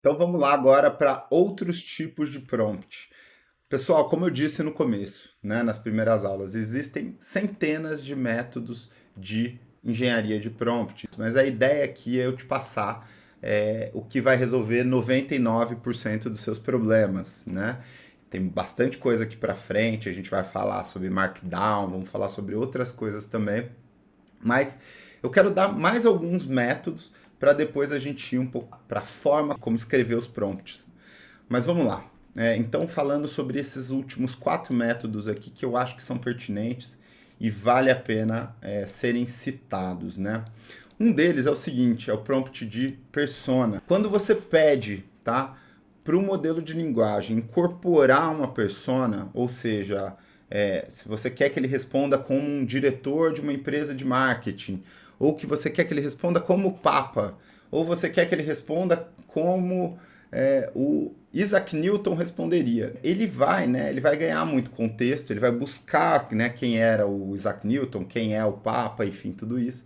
Então vamos lá agora para outros tipos de prompt. Pessoal, como eu disse no começo, né, nas primeiras aulas, existem centenas de métodos de engenharia de prompt, mas a ideia aqui é eu te passar o que vai resolver 99% dos seus problemas, né? Tem bastante coisa aqui para frente, a gente vai falar sobre Markdown, vamos falar sobre outras coisas também, mas eu quero dar mais alguns métodos para depois a gente ir um pouco para a forma como escrever os prompts. Mas vamos lá. Então, falando sobre esses últimos 4 métodos aqui que eu acho que são pertinentes e vale a pena serem citados, né? Um deles é o seguinte, é o prompt de persona. Quando você pede, tá, para o modelo de linguagem incorporar uma persona, ou seja, se você quer que ele responda como um diretor de uma empresa de marketing, ou que você quer que ele responda como papa, ou você quer que ele responda como o Isaac Newton responderia. Ele vai, né? Ele vai ganhar muito contexto, ele vai buscar, né, quem era o Isaac Newton, quem é o Papa, enfim, tudo isso.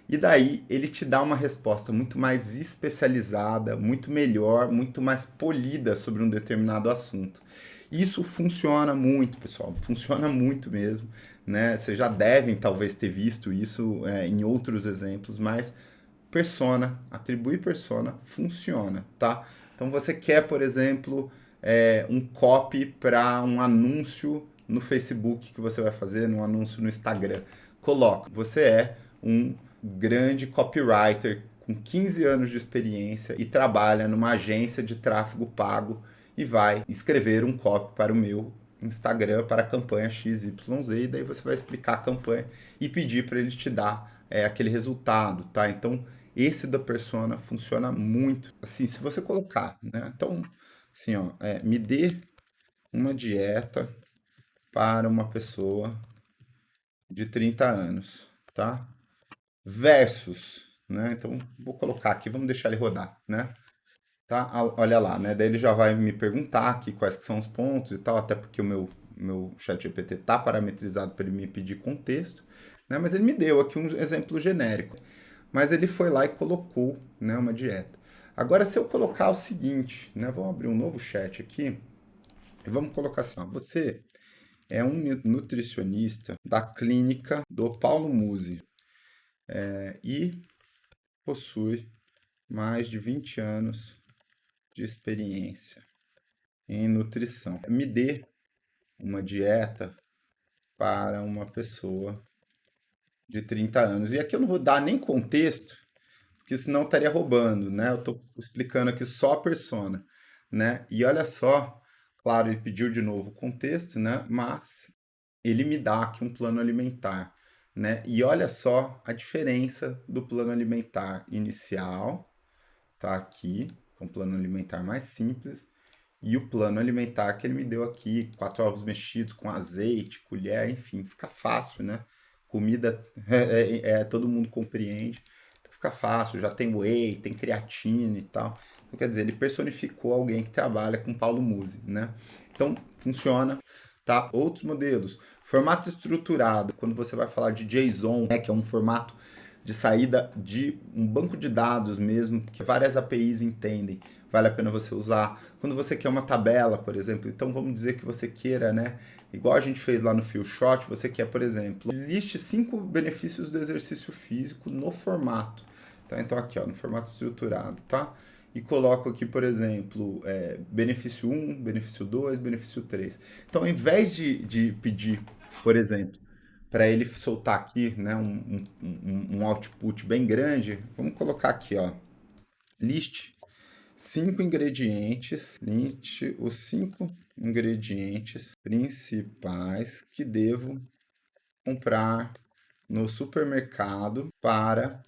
E daí ele te dá uma resposta muito mais especializada, muito melhor, muito mais polida sobre um determinado assunto. Isso funciona muito, pessoal, funciona muito mesmo, né? Vocês já devem talvez ter visto isso em outros exemplos, mas persona, atribuir persona funciona, tá? Então você quer, por exemplo, um copy para um anúncio no Facebook que você vai fazer, um anúncio no Instagram. Coloca, você é um grande copywriter com 15 anos de experiência e trabalha numa agência de tráfego pago e vai escrever um copy para o meu Instagram para a campanha XYZ, e daí você vai explicar a campanha e pedir para ele te dar aquele resultado, tá? Então, esse da persona funciona muito. Assim, se você colocar, né? Então, assim, ó, me dê uma dieta para uma pessoa de 30 anos, tá? Versus, né? Então, vou colocar aqui, vamos deixar ele rodar, né? Tá? Olha lá, né? Daí ele já vai me perguntar aqui quais que são os pontos e tal, até porque o meu chat GPT tá parametrizado para ele me pedir contexto, né? Mas ele me deu aqui um exemplo genérico. Mas ele foi lá e colocou, né, uma dieta. Agora, se eu colocar o seguinte, né? Vamos abrir um novo chat aqui e vamos colocar assim, ó, você é um nutricionista da clínica do Paulo Musi e possui mais de 20 anos de experiência em nutrição. Me dê uma dieta para uma pessoa de 30 anos. E aqui eu não vou dar nem contexto, porque senão eu estaria roubando, né? Eu estou explicando aqui só a persona, né? E olha só, claro, ele pediu de novo o contexto, né? Mas ele me dá aqui um plano alimentar, né? E olha só a diferença do plano alimentar inicial, tá aqui, é um plano alimentar mais simples, e o plano alimentar que ele me deu aqui, 4 ovos mexidos com azeite, colher, enfim, fica fácil, né? Comida todo mundo compreende, então fica fácil, já tem whey, tem creatina e tal. Então, quer dizer, ele personificou alguém que trabalha com Paulo Musi, né? Então, funciona, tá? Outros modelos, formato estruturado, quando você vai falar de JSON, né, que é um formato de saída de um banco de dados mesmo, que várias APIs entendem, vale a pena você usar. Quando você quer uma tabela, por exemplo, então vamos dizer que você queira, né? Igual a gente fez lá no Feelshot, você quer, por exemplo, liste 5 benefícios do exercício físico no formato. Tá? Então aqui, ó, no formato estruturado, tá? E coloco aqui, por exemplo, benefício 1, benefício 2, benefício 3. Então, ao invés de pedir, por exemplo, para ele soltar aqui, né, um output bem grande, vamos colocar aqui, ó, list 5 ingredientes, liste os 5 ingredientes principais que devo comprar no supermercado para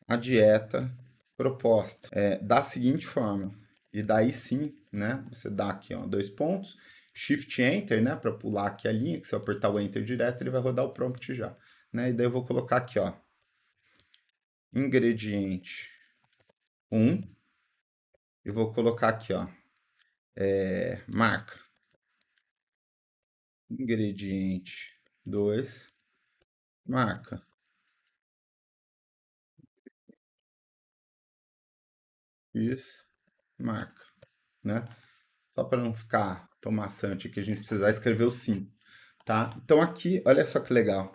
a dieta proposta. Da seguinte forma, e daí sim, né, você dá aqui, ó, 2 pontos, Shift Enter, né, para pular aqui a linha, que se eu apertar o Enter direto, ele vai rodar o prompt já, né, e daí eu vou colocar aqui, ó, ingrediente 1, e vou colocar aqui, ó, marca, ingrediente 2, marca, isso, marca, né? Só para não ficar tão maçante que a gente precisar escrever o sim, tá? Então aqui, olha só que legal.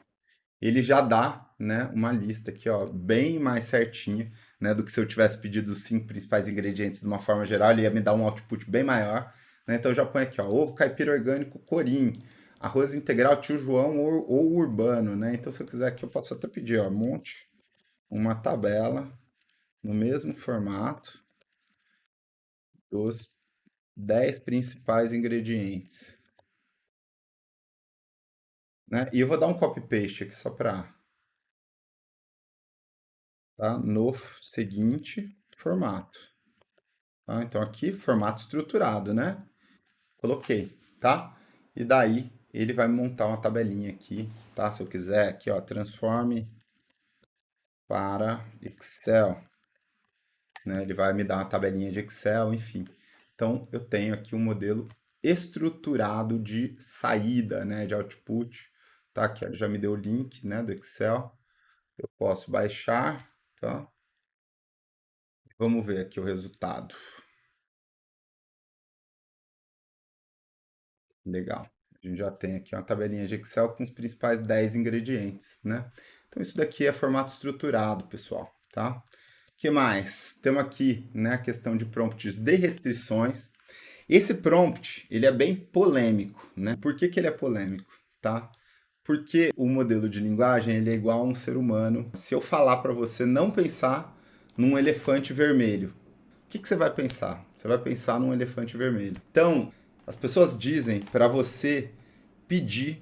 Ele já dá, né, uma lista aqui, ó, bem mais certinha, né, do que se eu tivesse pedido os 5 principais ingredientes de uma forma geral, ele ia me dar um output bem maior, né? Então eu já ponho aqui, ó, ovo caipira orgânico Corim, arroz integral Tio João ou urbano, né? Então se eu quiser aqui eu posso até pedir, ó, monte uma tabela no mesmo formato dos 10 principais ingredientes, né? E eu vou dar um copy paste aqui só para, tá? No seguinte formato. Tá? Então aqui, formato estruturado, né? Coloquei, tá? E daí ele vai montar uma tabelinha aqui, tá? Se eu quiser, aqui, ó, transforme para Excel, né? Ele vai me dar uma tabelinha de Excel, enfim. Então eu tenho aqui um modelo estruturado de saída, né? De output, tá? Aqui, ó, já me deu o link, né? Do Excel. Eu posso baixar, tá? Vamos ver aqui o resultado. Legal. A gente já tem aqui uma tabelinha de Excel com os principais 10 ingredientes, né? Então, isso daqui é formato estruturado, pessoal, tá? O que mais? Temos aqui, né, a questão de prompts de restrições. Esse prompt, ele é bem polêmico, né? Por que que ele é polêmico, tá? Porque o modelo de linguagem, ele é igual a um ser humano. Se eu falar para você não pensar num elefante vermelho, o que que você vai pensar? Você vai pensar num elefante vermelho. Então, as pessoas dizem para você pedir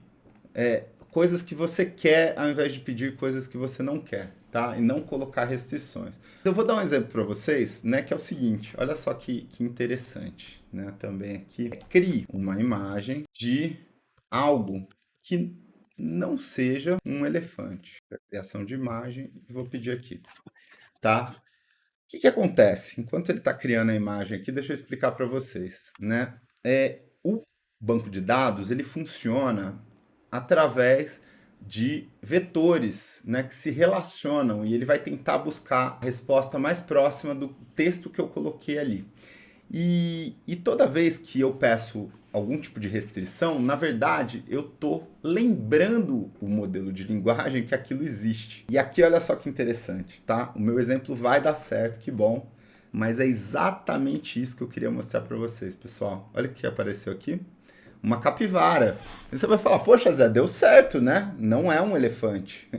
coisas que você quer ao invés de pedir coisas que você não quer, tá? E não colocar restrições. Eu vou dar um exemplo para vocês, né? Que é o seguinte: olha só que interessante, né? Também aqui, crie uma imagem de algo que não seja um elefante. Criação de imagem, vou pedir aqui, tá? O que que acontece? Enquanto ele está criando a imagem aqui, deixa eu explicar para vocês, né? O banco de dados, ele funciona através de vetores, né, que se relacionam e ele vai tentar buscar a resposta mais próxima do texto que eu coloquei ali. E toda vez que eu peço algum tipo de restrição, na verdade, eu estou lembrando o modelo de linguagem que aquilo existe. E aqui, olha só que interessante, tá? O meu exemplo vai dar certo, que bom. Mas é exatamente isso que eu queria mostrar para vocês, pessoal. Olha o que apareceu aqui. Uma capivara. E você vai falar, poxa, Zé, deu certo, né? Não é um elefante.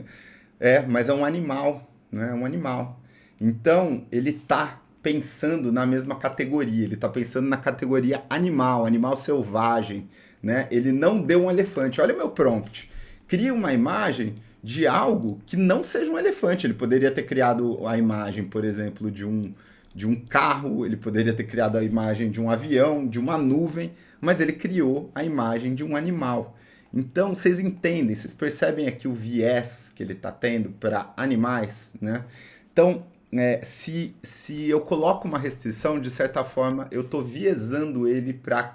É, mas é um animal, né? É um animal. Então, ele tá pensando na mesma categoria, ele tá pensando na categoria animal, animal selvagem, né? Ele não deu um elefante. Olha o meu prompt. Cria uma imagem de algo que não seja um elefante. Ele poderia ter criado a imagem, por exemplo, de um carro, ele poderia ter criado a imagem de um avião, de uma nuvem, mas ele criou a imagem de um animal. Então, vocês entendem, vocês percebem aqui o viés que ele está tendo para animais, né? Então, se eu coloco uma restrição, de certa forma, eu estou viesando ele para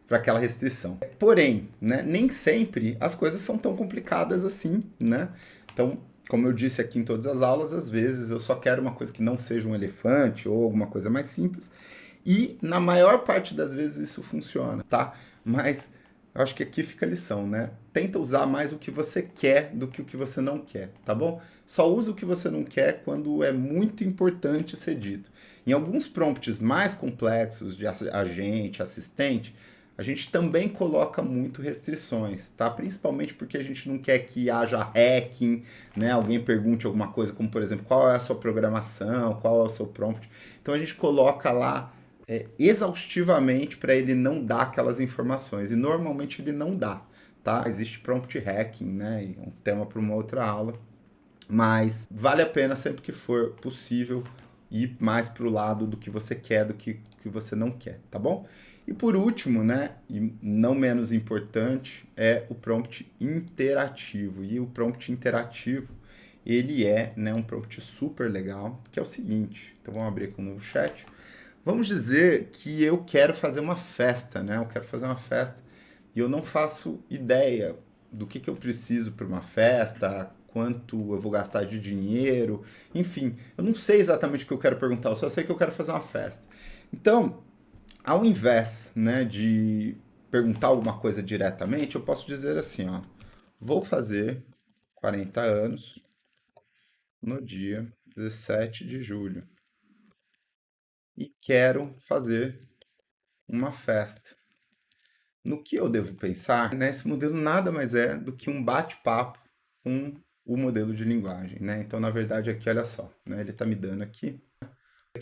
aquela restrição. Porém, né, nem sempre as coisas são tão complicadas assim, né? Então, como eu disse aqui em todas as aulas, às vezes eu só quero uma coisa que não seja um elefante ou alguma coisa mais simples. E na maior parte das vezes isso funciona, tá? Mas eu acho que aqui fica a lição, né? Tenta usar mais o que você quer do que o que você não quer, tá bom? Só usa o que você não quer quando é muito importante ser dito. Em alguns prompts mais complexos de agente, assistente, a gente também coloca muito restrições, tá? Principalmente porque a gente não quer que haja hacking, né? Alguém pergunte alguma coisa, como por exemplo, qual é a sua programação, qual é o seu prompt. Então a gente coloca lá exaustivamente para ele não dar aquelas informações. E normalmente ele não dá, tá? Existe prompt hacking, né? Um tema para uma outra aula. Mas vale a pena sempre que for possível ir mais para o lado do que você quer, do que você não quer, tá bom? E por último, né, e não menos importante, é o prompt interativo. E o prompt interativo, ele é, né, um prompt super legal, que é o seguinte. Então vamos abrir aqui um novo chat. Vamos dizer que eu quero fazer uma festa, né? Eu quero fazer uma festa e eu não faço ideia do que eu preciso para uma festa, quanto eu vou gastar de dinheiro, enfim, eu não sei exatamente o que eu quero perguntar, eu só sei que eu quero fazer uma festa. Então, ao invés, né, de perguntar alguma coisa diretamente, eu posso dizer assim, ó, vou fazer 40 anos no dia 17 de julho e quero fazer uma festa. No que eu devo pensar, né, esse modelo nada mais é do que um bate-papo com o modelo de linguagem, né? Então, na verdade, aqui, olha só, né, ele está me dando aqui,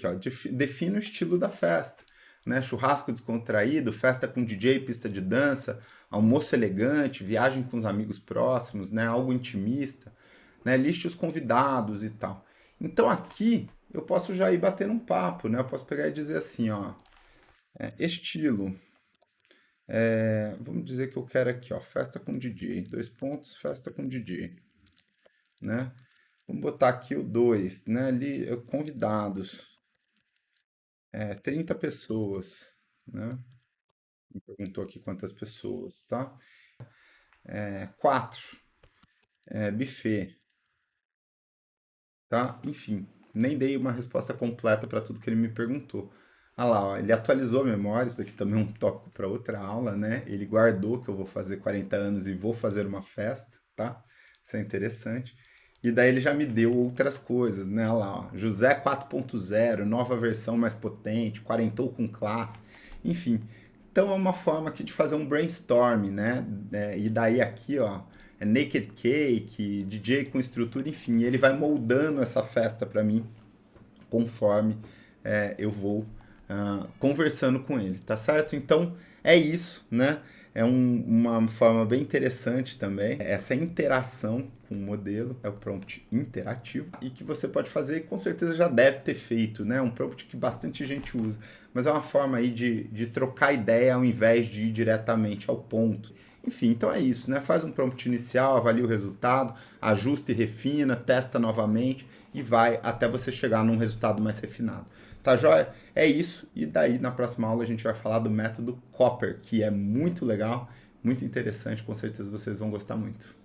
ó, define o estilo da festa, né? Churrasco descontraído, festa com DJ, pista de dança, almoço elegante, viagem com os amigos próximos, né? Algo intimista, né? Liste os convidados e tal. Então aqui eu posso já ir batendo um papo, né? Eu posso pegar e dizer assim, ó, estilo. Vamos dizer que eu quero aqui, ó, festa com DJ, dois pontos, festa com DJ, né? Vamos botar aqui o 2, né? Ali, convidados, 30 pessoas, né? Me perguntou aqui quantas pessoas, tá? 4, buffet, tá? Enfim, nem dei uma resposta completa para tudo que ele me perguntou. Ah lá, ó, ele atualizou a memória, isso aqui também é um tópico para outra aula, né? Ele guardou que eu vou fazer 40 anos e vou fazer uma festa, tá? Isso é interessante. E daí ele já me deu outras coisas, né? Olha lá, ó, José 4.0, nova versão mais potente, quarentou com classe, enfim. Então é uma forma aqui de fazer um brainstorm, né? E daí aqui, ó, Naked Cake, DJ com estrutura, enfim, ele vai moldando essa festa para mim conforme eu vou conversando com ele, tá certo? Então é isso, né? É uma forma bem interessante também. Essa interação com o modelo é o prompt interativo e que você pode fazer e com certeza já deve ter feito, né? Um prompt que bastante gente usa, mas é uma forma aí de trocar ideia ao invés de ir diretamente ao ponto. Enfim, então é isso, né? Faz um prompt inicial, avalia o resultado, ajusta e refina, testa novamente e vai até você chegar num resultado mais refinado. Tá joia? É isso, e daí na próxima aula a gente vai falar do método Copper, que é muito legal, muito interessante, com certeza vocês vão gostar muito.